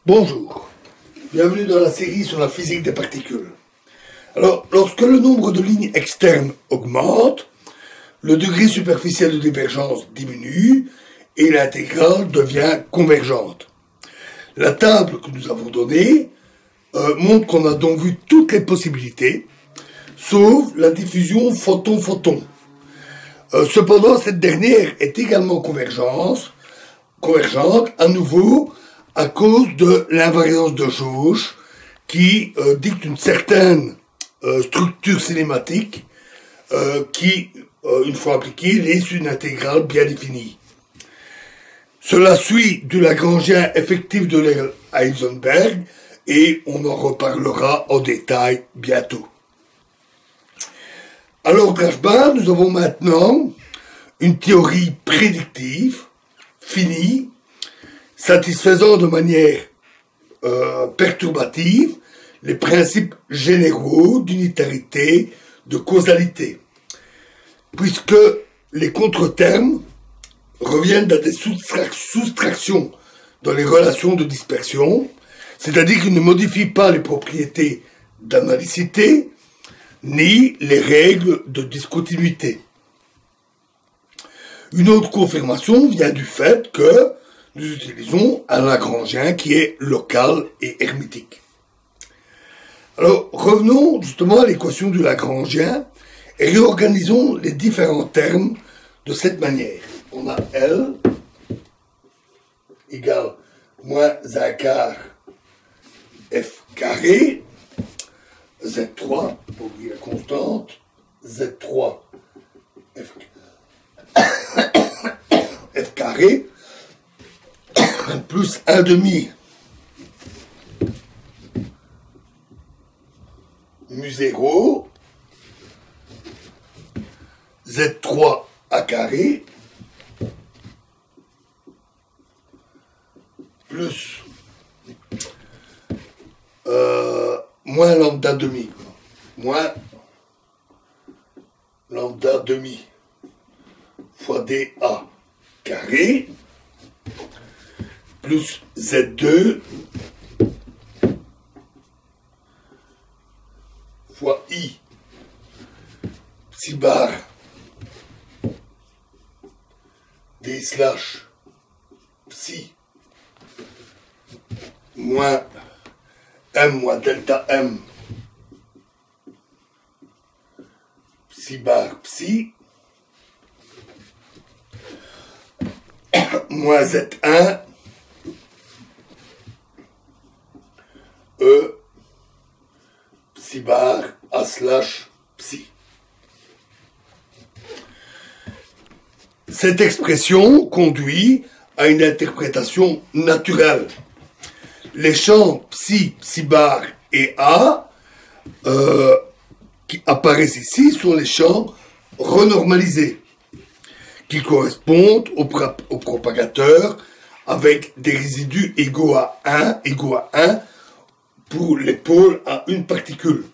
Bonjour, bienvenue dans la série sur la physique des particules. Alors, lorsque le nombre de lignes externes augmente, le degré superficiel de divergence diminue et l'intégrale devient convergente. La table que nous avons donnée montre qu'on a donc vu toutes les possibilités, sauf la diffusion photon-photon. Cependant, cette dernière est également convergente, à nouveau, à cause de l'invariance de jauge qui dicte une certaine structure cinématique qui, une fois appliquée, laisse une intégrale bien définie. Cela suit du Lagrangien effectif de Heisenberg et on en reparlera en détail bientôt. Alors, Drashbin, nous avons maintenant une théorie prédictive, finie, satisfaisant de manière perturbative les principes généraux d'unitarité, de causalité, puisque les contretermes reviennent à des soustractions dans les relations de dispersion, c'est-à-dire qu'ils ne modifient pas les propriétés d'analicité, ni les règles de discontinuité. Une autre confirmation vient du fait que nous utilisons un Lagrangien qui est local et hermétique. Alors, revenons justement à l'équation du Lagrangien et réorganisons les différents termes de cette manière. On a L égale moins 1 quart F carré, Z3, pour oublier la constante, Z3 F carré, plus 1 demi mu 0, Z3 A carré, plus moins lambda demi, moins lambda demi fois dA carré, plus Z2 fois I psi bar D slash psi moins M moins delta M psi bar psi moins Z1 E psi bar A slash psi. Cette expression conduit à une interprétation naturelle. Les champs psi, psi bar et A qui apparaissent ici sont les champs renormalisés qui correspondent au propagateur avec des résidus égaux à 1 pour les pôles à une particule.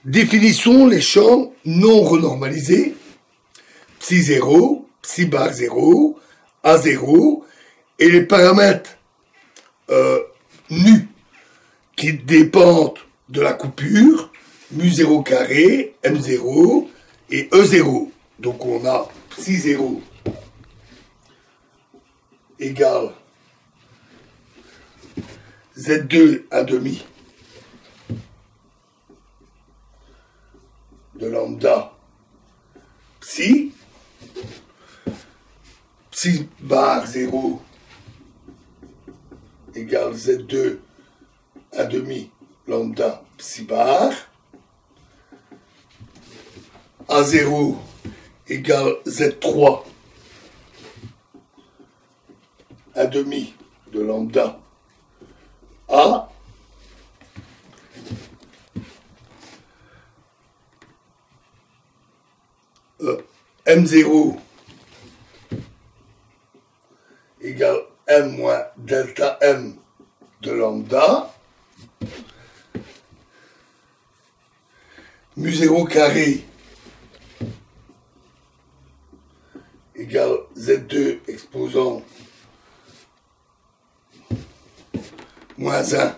Définissons les champs non renormalisés, psi 0, psi bar 0, A0, et les paramètres nus qui dépendent de la coupure, mu 0 carré, M0 et E0. Donc on a psi 0 égale Z2 à demi de lambda psi, psi bar 0 égale Z2 à demi lambda psi bar, A0 égale Z3 à demi de lambda A, M0 égale M moins delta M de lambda, mu 0 carré égale Z2 exposant moins 1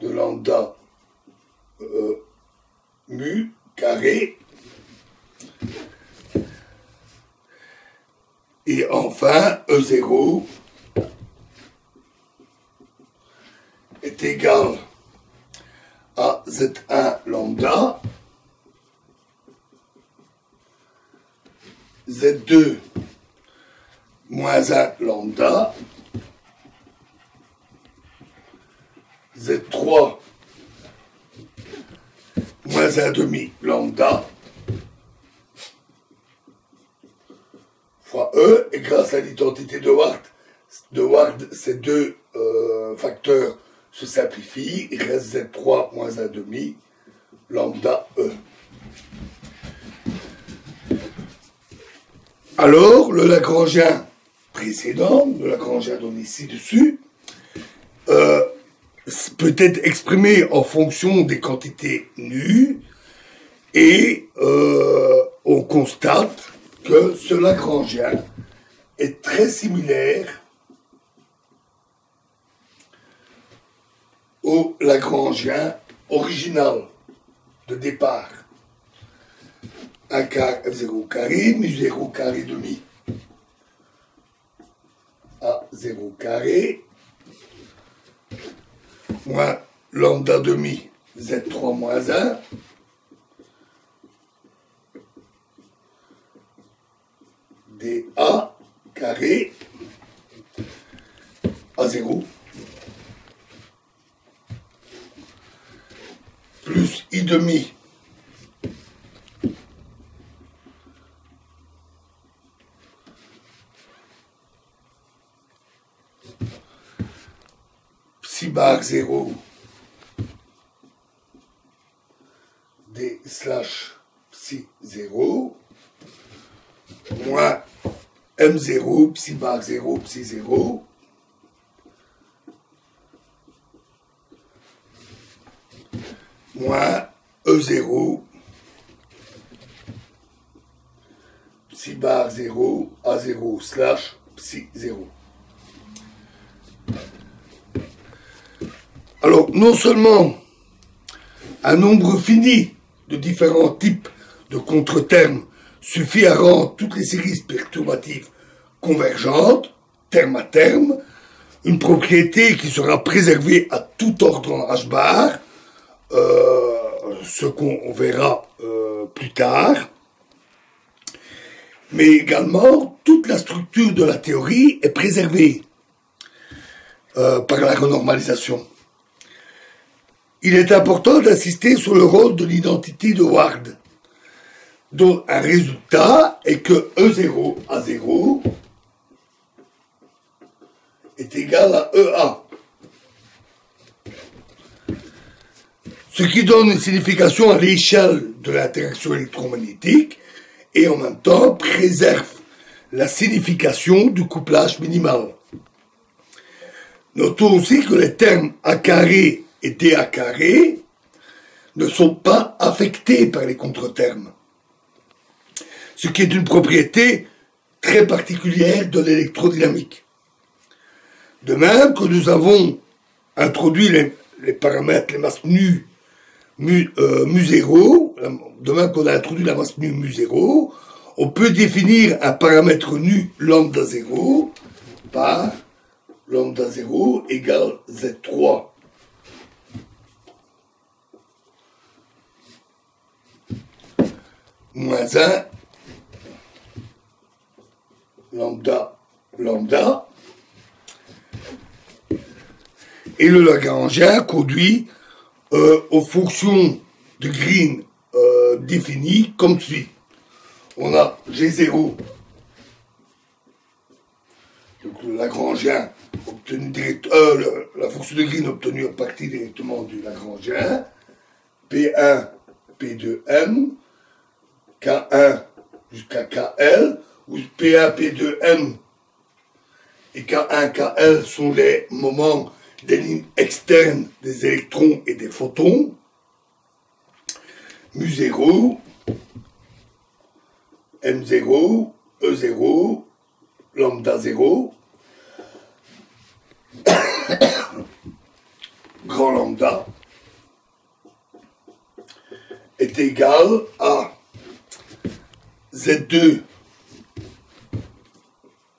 de lambda mu carré. Et enfin, E0 est égal à Z1 lambda, Z2 moins 1 lambda, Z3 moins 1 demi lambda, fois E, et grâce à l'identité de Ward, ces deux facteurs se simplifient, il reste Z3 moins 1 demi lambda E. Alors, le Lagrangien précédent, le Lagrangien donné ci-dessus, peut être exprimé en fonction des quantités nues, et on constate que ce Lagrangien est très similaire au Lagrangien original de départ. 1 quart F0 carré, mu0 carré demi A0 carré, moins lambda demi Z3 moins 1, dA carré A0 plus I demi psi bar 0 D slash psi 0 moins M0 psi bar 0 psi 0 moins E0 psi bar 0 A0 slash psi 0. Alors, non seulement un nombre fini de différents types de contretermes suffit à rendre toutes les séries perturbatives convergentes, terme à terme, une propriété qui sera préservée à tout ordre en H-bar, ce qu'on verra plus tard, mais également toute la structure de la théorie est préservée par la renormalisation. Il est important d'insister sur le rôle de l'identité de Ward, dont un résultat est que E0 à 0 est égal à EA. Ce qui donne une signification à l'échelle de l'interaction électromagnétique et en même temps préserve la signification du couplage minimal. Notons aussi que les termes A carré et dA carré ne sont pas affectés par les contretermes, ce qui est une propriété très particulière de l'électrodynamique. De même que nous avons introduit les paramètres, les masses nues mu0, de même qu'on a introduit la masse nue mu0, on peut définir un paramètre nu lambda 0 par lambda 0 égale Z3. Moins 1 lambda et le Lagrangien conduit aux fonctions de Green définies comme suit. On a G0, donc le Lagrangien obtenu la fonction de Green obtenue à partir directement du Lagrangien, P1, P2M, K1 jusqu'à KL, où P1, P2M et K1, KL sont les moments des lignes externes des électrons et des photons, mu0, M0, E0, lambda 0, grand lambda est égal à Z2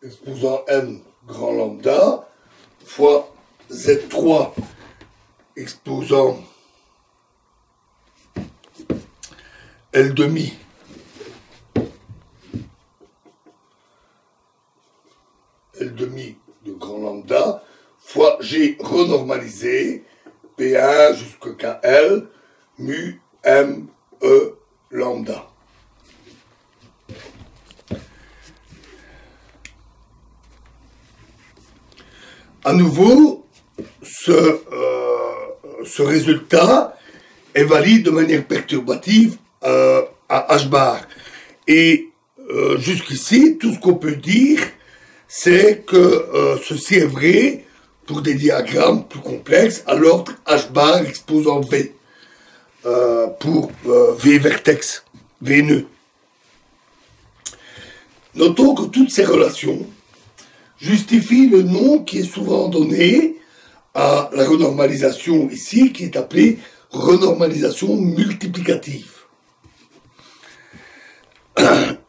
exposant n grand lambda fois Z3 exposant L demi de grand lambda fois G renormalisé P1 jusqu'à KL mu M E lambda. À nouveau, ce résultat est valide de manière perturbative à h bar. Et jusqu'ici, tout ce qu'on peut dire, c'est que ceci est vrai pour des diagrammes plus complexes à l'ordre h bar exposant V, pour V vertex, V nœud. Notons que toutes ces relations justifient le nom qui est souvent donné à la renormalisation ici, qui est appelée renormalisation multiplicative.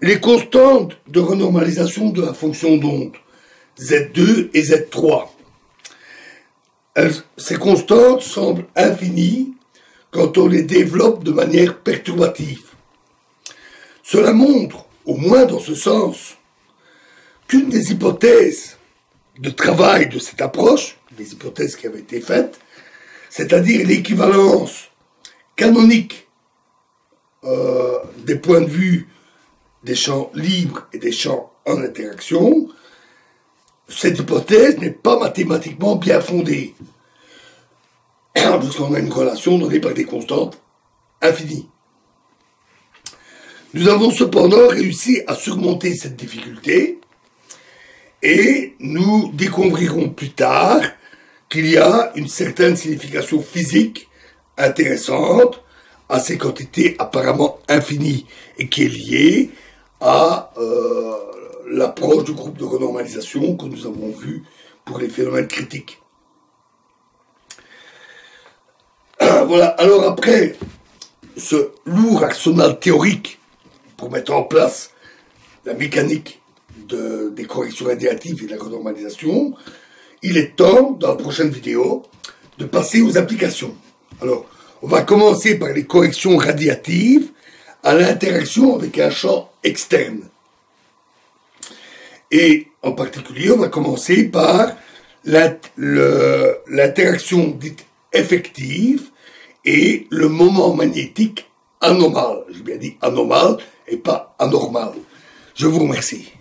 Les constantes de renormalisation de la fonction d'onde, Z2 et Z3, ces constantes semblent infinies quand on les développe de manière perturbative. Cela montre, au moins dans ce sens, qu'une des hypothèses de travail de cette approche, des hypothèses qui avaient été faites, c'est-à-dire l'équivalence canonique des points de vue des champs libres et des champs en interaction, cette hypothèse n'est pas mathématiquement bien fondée, parce qu'on a une relation donnée par des constantes infinies. Nous avons cependant réussi à surmonter cette difficulté, et nous découvrirons plus tard qu'il y a une certaine signification physique intéressante à ces quantités apparemment infinies et qui est liée à l'approche du groupe de renormalisation que nous avons vu pour les phénomènes critiques. Voilà, alors après ce lourd arsenal théorique pour mettre en place la mécanique des corrections radiatives et de la renormalisation, il est temps, dans la prochaine vidéo, de passer aux applications. Alors, on va commencer par les corrections radiatives à l'interaction avec un champ externe. Et en particulier, on va commencer par l'interaction dite effective et le moment magnétique anormal. J'ai bien dit anormal et pas anormal. Je vous remercie.